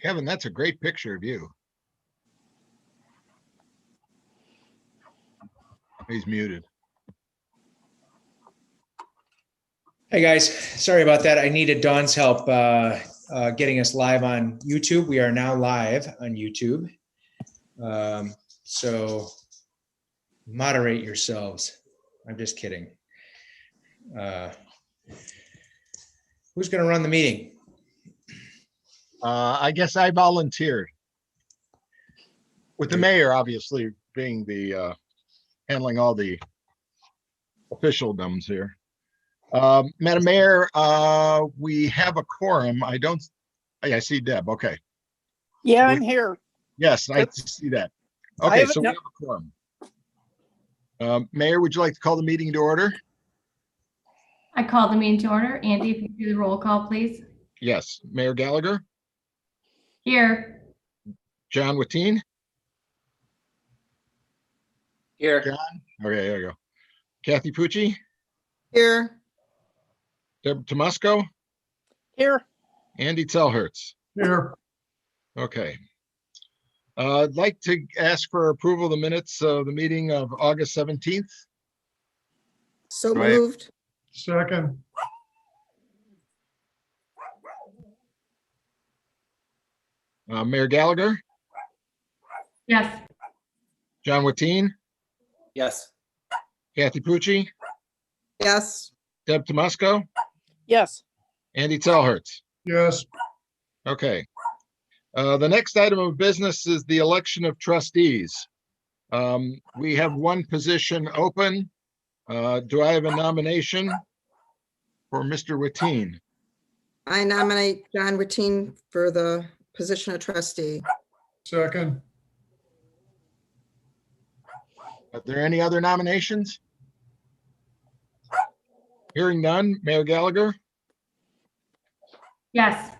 Kevin, that's a great picture of you. He's muted. Hey guys, sorry about that. I needed Dawn's help getting us live on YouTube. We are now live on YouTube. So moderate yourselves. I'm just kidding. Who's going to run the meeting? I guess I volunteered. With the mayor, obviously, being the handling all the officialdoms here. Madam Mayor, we have a quorum. I see Deb. Okay. Yeah, I'm here. Yes, I see that. Okay, so we have a quorum. Mayor, would you like to call the meeting to order? I call the meeting to order. Andy, if you do the roll call, please. Yes. Mayor Gallagher? Here. John Watine? Here. John? Okay, there you go. Kathy Pucci? Here. Deb Tomusco? Here. Andy Telhertz? Here. Okay. I'd like to ask for approval of the minutes of the meeting of August 17th. So Right. moved. Second. Mayor Gallagher? Yes. John Watine? Yes. Kathy Pucci? Yes. Deb Tomusco? Yes. Andy Telhertz? Yes. Okay. The next item of business is the election of trustees. We have one position open. Do I have a nomination for Mr. Watine? I nominate John Routine for the position of trustee. Second. Are there any other nominations? Hearing none, Mayor Gallagher, Yes.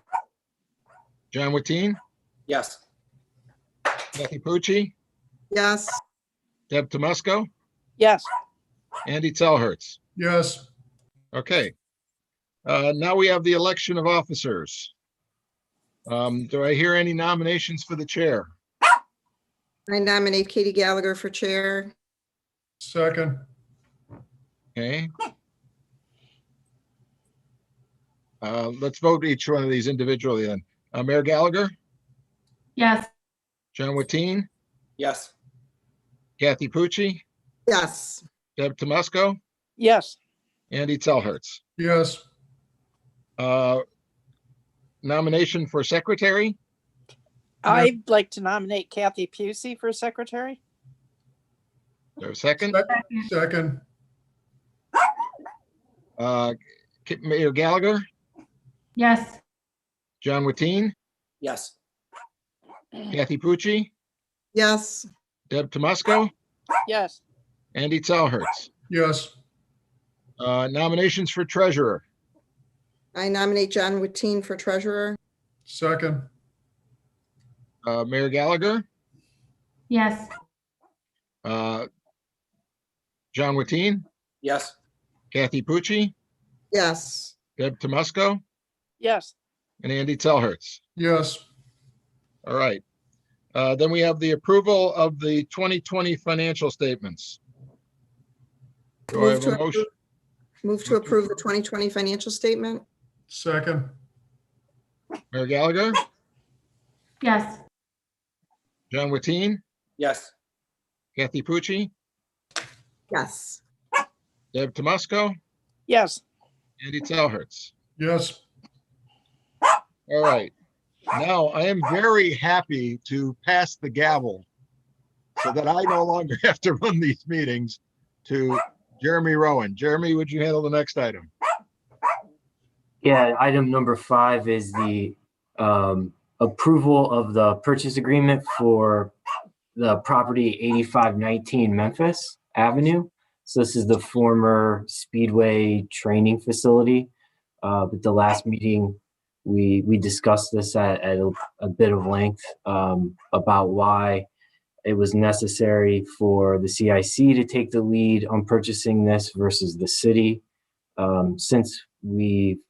John Watine, Yes. Kathy Pucci, Yes. Deb Tomusco, Yes. Andy Telhertz. Yes. Okay. Now we have the election of officers. Do I hear any nominations for the chair? I nominate Katie Gallagher for chair. Second. Okay. Let's vote each one of these individually then. Mayor Gallagher, Yes. John Watine, Yes. Kathy Pucci, Yes. Deb Tomusco, Yes. Andy Telhertz. Yes. Nomination for secretary, I'd like to nominate Kathy Pusey for secretary. is there a second? Second. Mayor Gallagher, Yes. John Watine, Yes. Kathy Pucci, Yes. Deb Tomusco, Yes. Andy Telhertz. Yes. Nominations for treasurer, I nominate John Routine for treasurer. Second. Mayor Gallagher, Yes. John Watine, Yes. Kathy Pucci, Yes. Deb Tomusco, Yes. and Andy Telhertz. Yes. All right. Then we have the approval of the 2020 financial statements. Do I have a motion? Move to approve the 2020 financial statement. Second. Mayor Gallagher, Yes. John Watine, Yes. Kathy Pucci, Yes. Deb Tomusco, Yes. Andy Telhertz. Yes. All right. Now I am very happy to pass the gavel so that I no longer have to run these meetings to Jeremy Rowan. Jeremy, would you handle the next item? Yeah, item number 5 is the approval of the purchase agreement for the property 8519 Memphis Avenue. So this is the former Speedway training facility. At the last meeting, we discussed this at a bit of length about why it was necessary for the CIC to take the lead on purchasing this versus the city. Since we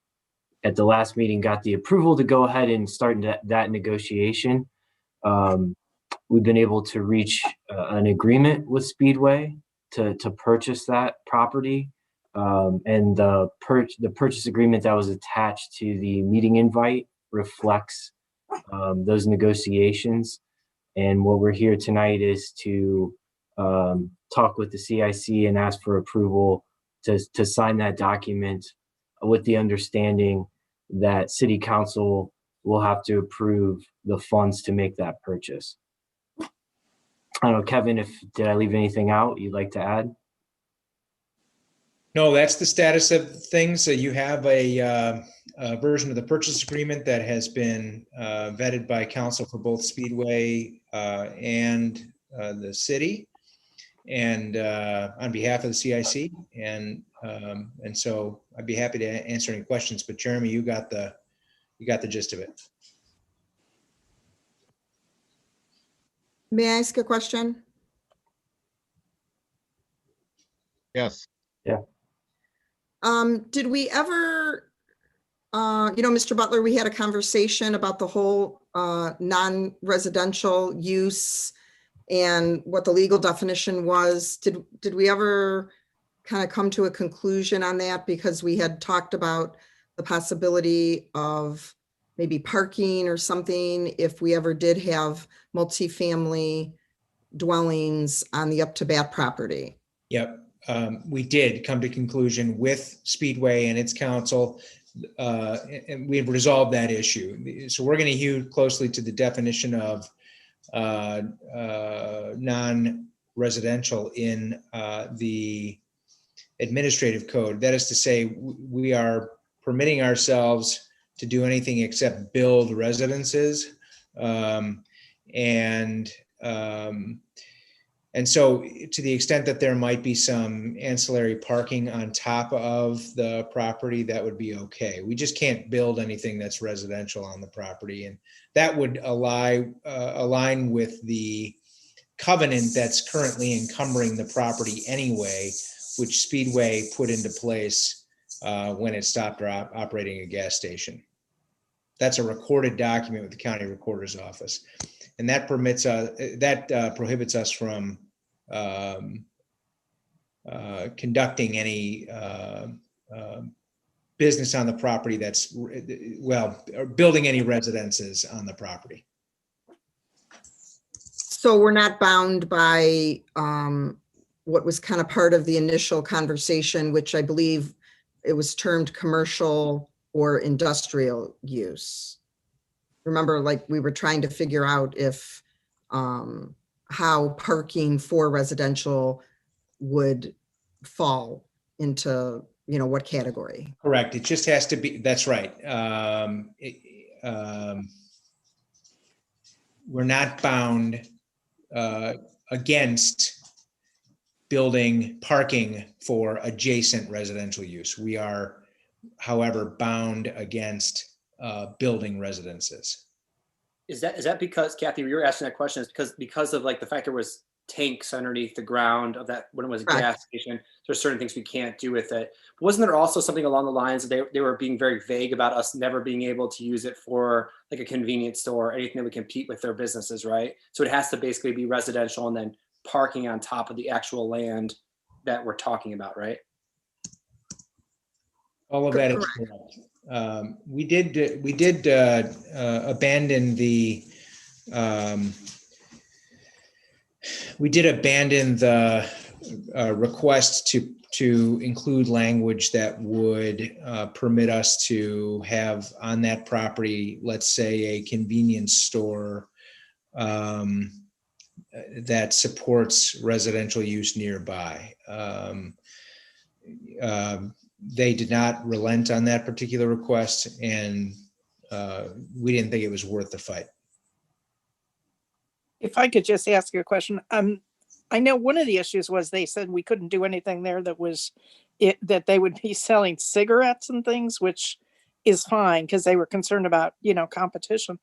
at the last meeting got the approval to go ahead and start that negotiation. We've been able to reach an agreement with Speedway to purchase that property. And the purchase agreement that was attached to the meeting invite reflects those negotiations. And what we're here tonight is to talk with the CIC and ask for approval to sign that document with the understanding that City Council will have to approve the funds to make that purchase. I don't know, Kevin, did I leave anything out you'd like to add? No, that's the status of things. So you have a version of the purchase agreement that has been vetted by council for both Speedway and the city, and on behalf of the CIC. And so I'd be happy to answer any questions. But Jeremy, you got the gist of it. May I ask a question? Yes. Did we ever, Mr. Butler, we had a conversation about the whole non-residential use and what the legal definition was. Did we ever kind of come to a conclusion on that? Because we had talked about the possibility of maybe parking or something if we ever did have multifamily dwellings on the Up to Bat property. Yep. We did come to conclusion with Speedway and its council, and we've resolved that issue. So we're going to hew closely to the definition of non-residential in the administrative code. That is to say, we are permitting ourselves to do anything except build residences. And so to the extent that there might be some ancillary parking on top of the property, that would be okay. We just can't build anything that's residential on the property. And that would align with the covenant that's currently encumbering the property anyway, which Speedway put into place when it stopped operating a gas station. That's a recorded document with the county recorder's office. And that prohibits us from conducting any business on the property that's, or building any residences on the property. So we're not bound by what was kind of part of the initial conversation, which I believe it was termed commercial or industrial use. Remember, like we were trying to figure out if how parking for residential would fall into, what category. Correct. It just has to be, that's right. We're not bound against building parking for adjacent residential use. We are, however, bound against building residences. Is that because, Kathy, you were asking that question, is because of like the fact there was tanks underneath the ground of that when it was a gas station, there's certain things we can't do with it. Wasn't there also something along the lines that they were being very vague about us never being able to use it for like a convenience store or anything that would compete with their businesses, right? So it has to basically be residential and then parking on top of the actual land that we're talking about, right? All of that is correct. We did abandon the request to include language that would permit us to have on that property, let's say, a convenience store that supports residential use nearby. They did not relent on that particular request, and we didn't think it was worth the fight. If I could just ask you a question. I know one of the issues was they said we couldn't do anything there that they would be selling cigarettes and things, which is fine because they were concerned about, competition.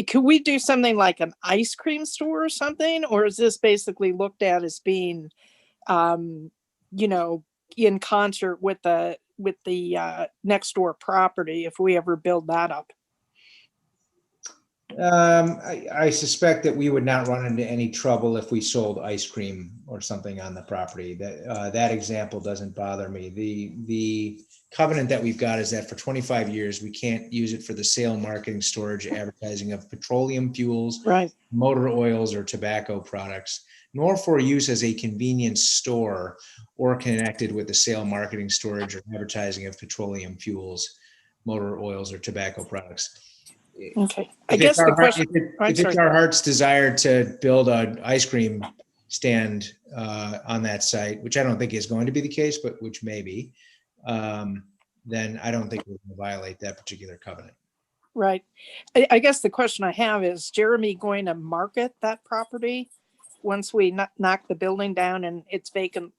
Could we do something like an ice cream store or something? Or is this basically looked at as being, in concert with the with the next door property if we ever build that up? I suspect that we would not run into any trouble if we sold ice cream or something on the property. That example doesn't bother me. The covenant that we've got is that for 25 years, we can't use it for the sale, marketing, storage, advertising of petroleum fuels, Right. motor oils, or tobacco products, nor for use as a convenience store or connected with the sale, marketing, storage, or advertising of petroleum fuels, motor oils, or tobacco products. Okay. I guess the question, I'm If it's sorry. our heart's desire to build an ice cream stand on that site, which I don't think is going to be the case, but which may be, then I don't think we're going to violate that particular covenant. Right. I guess the question I have is Jeremy going to market that property once we knock the building down and it's vacant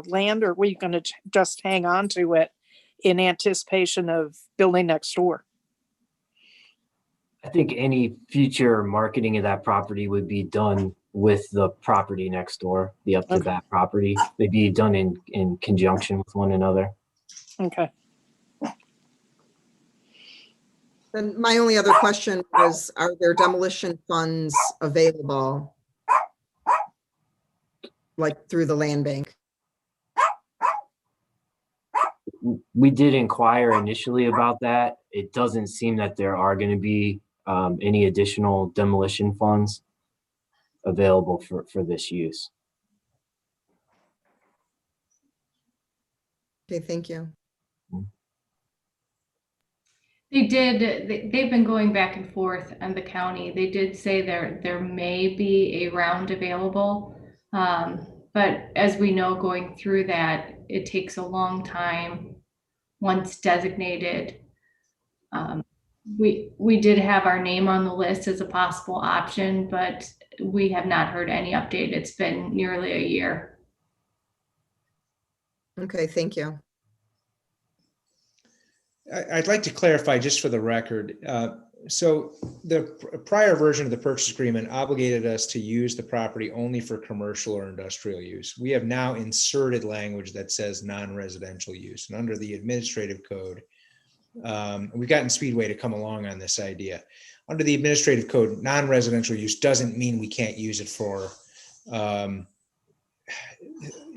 land, or are we going to just hang on to it in anticipation of building next door? I think any future marketing of that property would be done with the property next door, the up to bat property. They'd be done in conjunction with one another. Okay. Then my only other question was, are there demolition funds available? Like through the land bank? We did inquire initially about that. It doesn't seem that there are going to be any additional demolition funds available for this use. Okay, thank you. They've been going back and forth on the county. They did say there may be a round available. But as we know, going through that, it takes a long time once designated. We did have our name on the list as a possible option, but we have not heard any update. It's been nearly a year. Okay, thank you. I'd like to clarify just for the record. So the prior version of the purchase agreement obligated us to use the property only for commercial or industrial use. We have now inserted language that says non-residential use. And under the administrative code, we've gotten Speedway to come along on this idea. Under the administrative code, non-residential use doesn't mean we can't use it for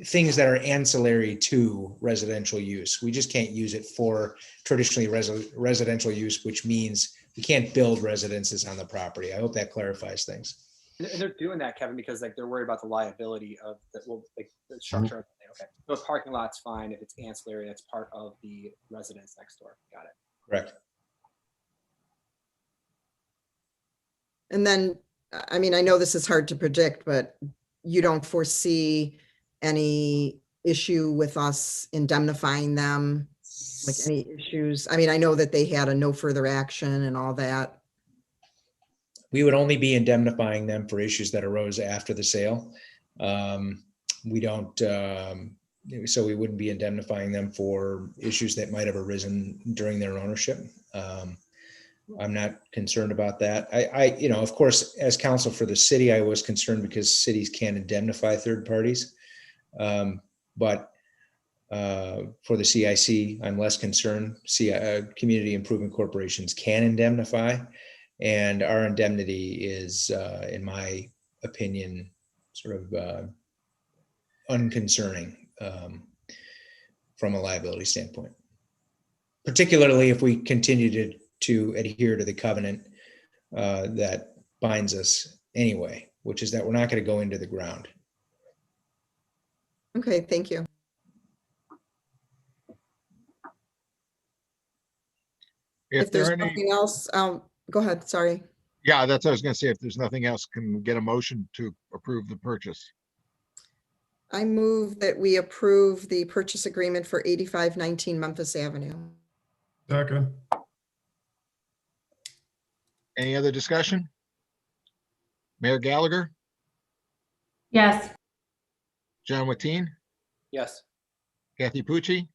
things that are ancillary to residential use. We just can't use it for traditionally residential use, which means we can't build residences on the property. I hope that clarifies things. And they're doing that, Kevin, because like they're worried about the liability of the, well, like the structure. Okay, so a parking lot's fine if it's ancillary and it's part of the residence next door. Got it. Correct. And then, I mean, I know this is hard to predict, but you don't foresee any issue with us indemnifying them? Like any issues? I mean, I know that they had a no further action and all that. We would only be indemnifying them for issues that arose after the sale. We don't, so we wouldn't be indemnifying them for issues that might have arisen during their ownership. I'm not concerned about that. I, you know, of course, as counsel for the city, I was concerned because cities can't indemnify third parties. But for the CIC, I'm less concerned. Community improvement corporations can indemnify, and our indemnity is, in my opinion, sort of unconcerning from a liability standpoint, particularly if we continue to adhere to the covenant that binds us anyway, which is that we're not going to go into the ground. Okay, thank you. If there's there any, nothing else, go ahead, sorry. yeah, that's what I was gonna say. If there's nothing else, can we get a motion to approve the purchase? I move that we approve the purchase agreement for 8519 Memphis Avenue. Second. Any other discussion? Mayor Gallagher, Yes. John Watine, Yes. Kathy Pucci,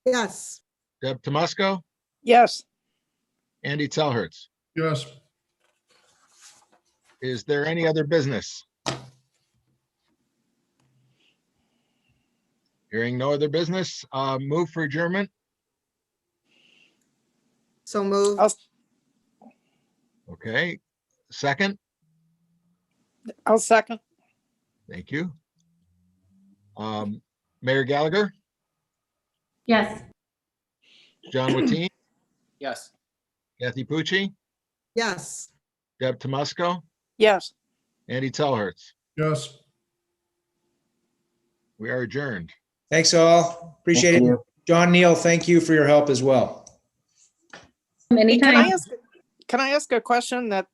Yes, Deb Tomusco, Yes. Andy Telhertz. Yes. Is there any other business? Hearing no other business, move for adjournment. So moved. I'll, Okay, second, I'll second. thank you. Mayor Gallagher, Yes. John Watine, Yes. Kathy Pucci, Yes. Deb Tomusko, Yes. Andy Telhertz. yes. we We are adjourned. Thanks all. Appreciate Thank it. you. John, Neil, thank you for your help as well. Hey, Anytime. can I ask a question that